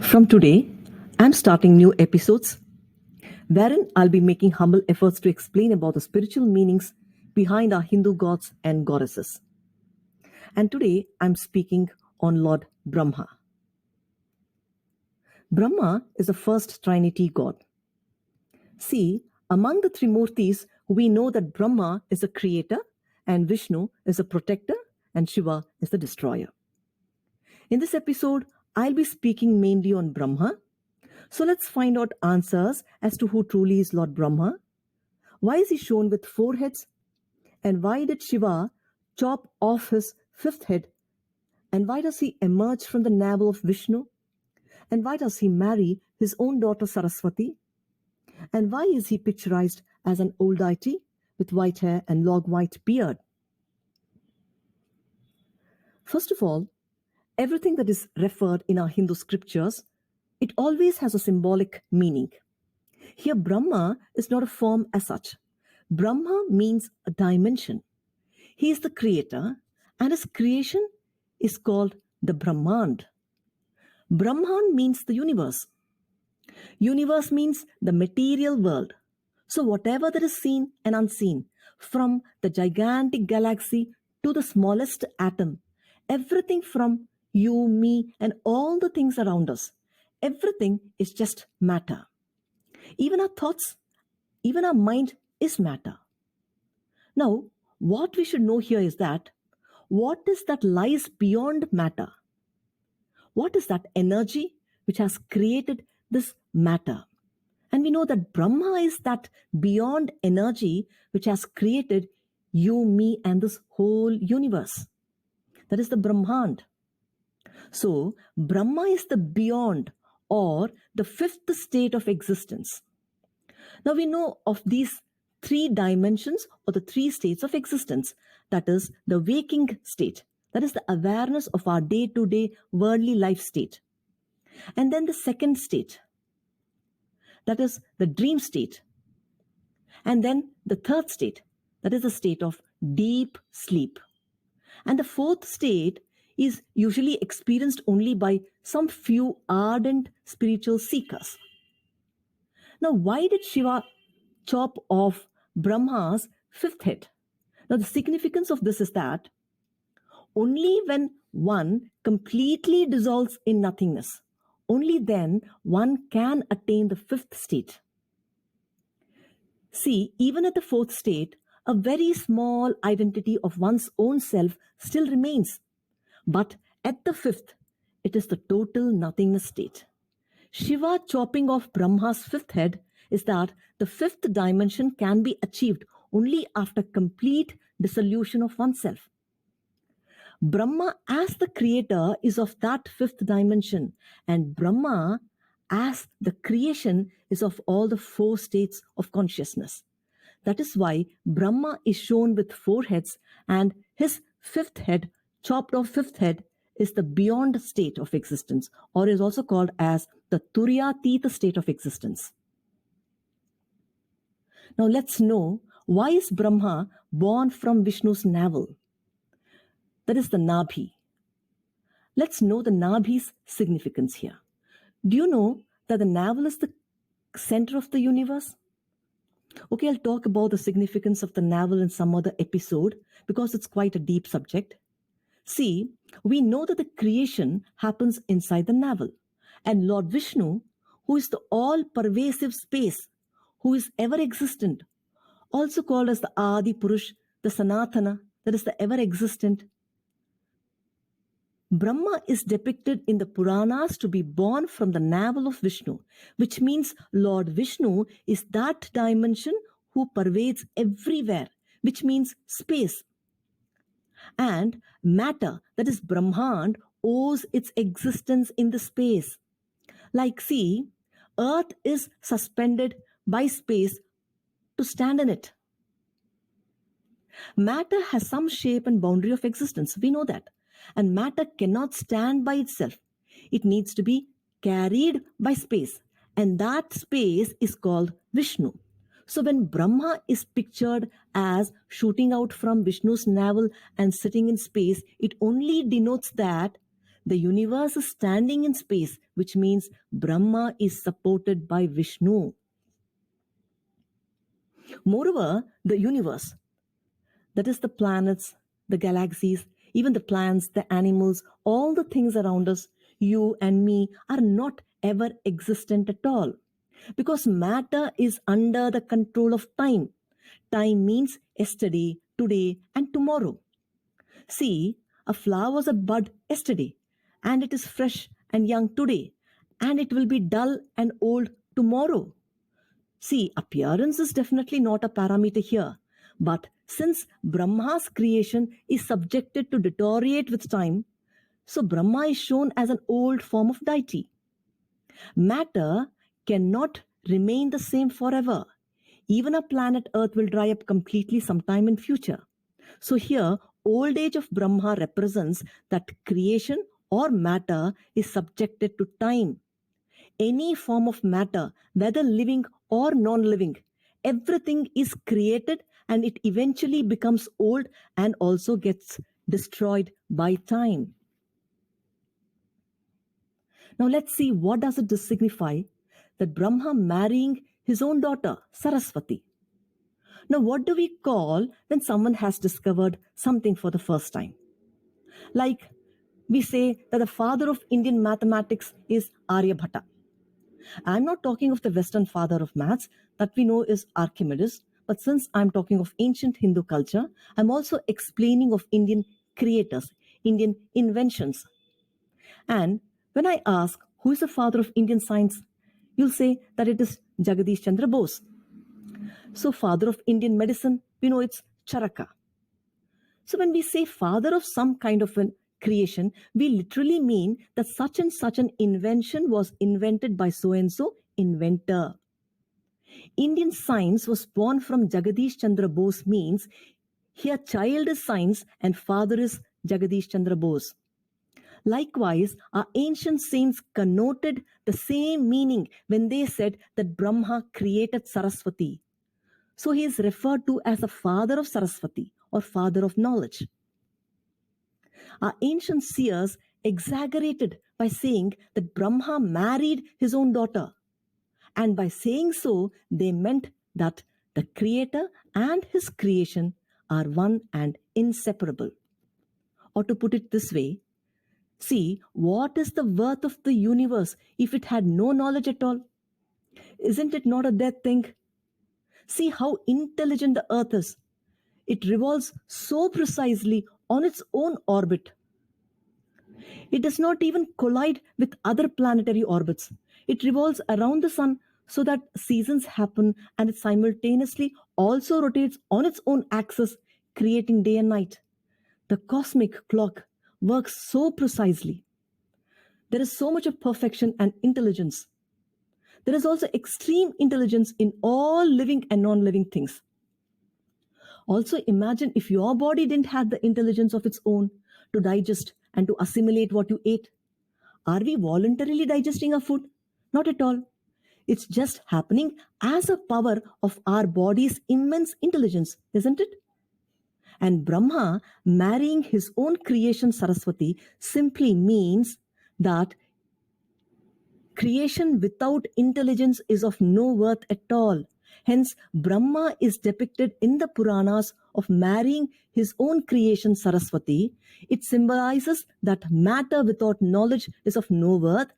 From today, I'm starting new episodes wherein I'll be making humble efforts to explain about the spiritual meanings behind our Hindu gods and goddesses. And today, I'm speaking on Lord Brahma. Brahma is the first Trinity god. See, among the three Murtis, we know that Brahma is the creator, and Vishnu is the protector, and Shiva is the destroyer. In this episode, I'll be speaking mainly on Brahma. So let's find out answers as to who truly is Lord Brahma. Why is he shown with 4 heads? And why did Shiva chop off his 5th head? And why does he emerge from the navel of Vishnu? And why does he marry his own daughter Saraswati? And why is he picturized as an old deity with white hair and long white beard? First of all, everything that is referred in our Hindu scriptures, it always has a symbolic meaning. Here, Brahma is not a form as such. Brahma means a dimension. He is the creator, and his creation is called the Brahmand. Brahman means the universe. Universe means the material world. So whatever that is seen and unseen, from the gigantic galaxy to the smallest atom, everything from you, me, and all the things around us, everything is just matter. Even our thoughts, even our mind is matter. Now, what we should know here is that what is that lies beyond matter? What is that energy which has created this matter? And we know that Brahma is that beyond energy which has created you, me, and this whole universe. That is the Brahmand. So, Brahma is the beyond or the 5th state of existence. Now, we know of these 3 dimensions or the 3 states of existence. That is the waking state. That is the awareness of our day-to-day worldly life state. And then the 2nd state. That is the dream state. And then the 3rd state. That is the state of deep sleep. And the 4th state is usually experienced only by some few ardent spiritual seekers. Now, why did Shiva chop off Brahma's 5th head? Now, the significance of this is that only when one completely dissolves in nothingness, only then one can attain the 5th state. See, even at the 4th state, a very small identity of one's own self still remains. But at the 5th, it is the total nothingness state. Shiva chopping off Brahma's 5th head is that the 5th dimension can be achieved only after complete dissolution of oneself. Brahma as the creator is of that 5th dimension, and Brahma as the creation is of all the 4 states of consciousness. That is why Brahma is shown with 4 heads, and his 5th head, chopped off 5th head, is the beyond state of existence, or is also called as the Turyatita state of existence. Now let's know, why is Brahma born from Vishnu's navel? That is the Nabhi. Let's know the Nabhi's significance here. Do you know that the navel is the center of the universe? Okay, I'll talk about the significance of the navel in some other episode because it's quite a deep subject. See, we know that the creation happens inside the navel, and Lord Vishnu, who is the all-pervasive space, who is ever-existent, also called as the Adi Purush, the Sanatana, that is the ever-existent. Brahma is depicted in the Puranas to be born from the navel of Vishnu, which means Lord Vishnu is that dimension who pervades everywhere, which means space. And matter, that is Brahmand, owes its existence in the space. Like, see, earth is suspended by space to stand in it. Matter has some shape and boundary of existence, we know that. And matter cannot stand by itself. It needs to be carried by space. And that space is called Vishnu. So when Brahma is pictured as shooting out from Vishnu's navel and sitting in space, it only denotes that The universe is standing in space, which means Brahma is supported by Vishnu. Moreover, the universe, that is the planets, the galaxies, even the plants, the animals, all the things around us, you and me, are not ever existent at all. Because matter is under the control of time. Time means yesterday, today, and tomorrow. See, a flower was a bud yesterday, and it is fresh and young today, and it will be dull and old tomorrow. See, appearance is definitely not a parameter here. But since Brahma's creation is subjected to deteriorate with time, so Brahma is shown as an old form of deity. Matter cannot remain the same forever. Even a planet Earth will dry up completely sometime in future. So here, old age of Brahma represents that creation or matter is subjected to time. Any form of matter, whether living or non-living, everything is created and it eventually becomes old and also gets destroyed by time. Now let's see, what does it signify that Brahma marrying his own daughter, Saraswati? Now, what do we call when someone has discovered something for the first time? Like, we say that the father of Indian mathematics is Aryabhatta. I'm not talking of the Western father of maths that we know is Archimedes, but since I'm talking of ancient Hindu culture, I'm also explaining of Indian creators, Indian inventions. And when I ask who is the father of Indian science, you'll say that it is Jagadish Chandra Bose. So, father of Indian medicine, we know it's Charaka. So, when we say father of some kind of a creation, we literally mean that such and such an invention was invented by so and so inventor. Indian science was born from Jagadish Chandra Bose means here child is science and father is Jagadish Chandra Bose. Likewise, our ancient saints connoted the same meaning when they said that Brahma created Saraswati. So he is referred to as the father of Saraswati or father of knowledge. Our ancient seers exaggerated by saying that Brahma married his own daughter. And by saying so, they meant that the creator and his creation are one and inseparable. Or to put it this way, see, what is the worth of the universe if it had no knowledge at all? Isn't it not a dead thing? See how intelligent the earth is. It revolves so precisely on its own orbit. It does not even collide with other planetary orbits. It revolves around the sun so that seasons happen, and it simultaneously also rotates on its own axis, creating day and night. The cosmic clock works so precisely. There is so much of perfection and intelligence. There is also extreme intelligence in all living and non-living things. Also, imagine if your body didn't have the intelligence of its own to digest and to assimilate what you ate. Are we voluntarily digesting our food? Not at all. It's just happening as a power of our body's immense intelligence, isn't it? And Brahma marrying his own creation Saraswati simply means that creation without intelligence is of no worth at all. Hence, Brahma is depicted in the Puranas of marrying his own creation Saraswati. It symbolizes that matter without knowledge is of no worth,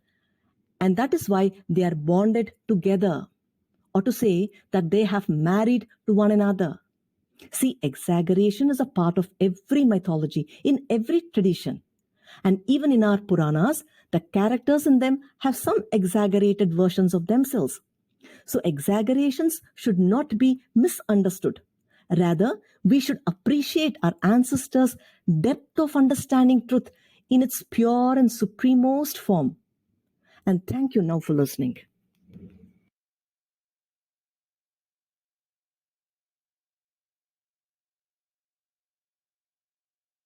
and that is why they are bonded together, or to say that they have married to one another. See, exaggeration is a part of every mythology, in every tradition. And even in our Puranas, the characters in them have some exaggerated versions of themselves. So exaggerations should not be misunderstood. Rather, we should appreciate our ancestors' depth of understanding truth in its pure and supremest form. And thank you now for listening.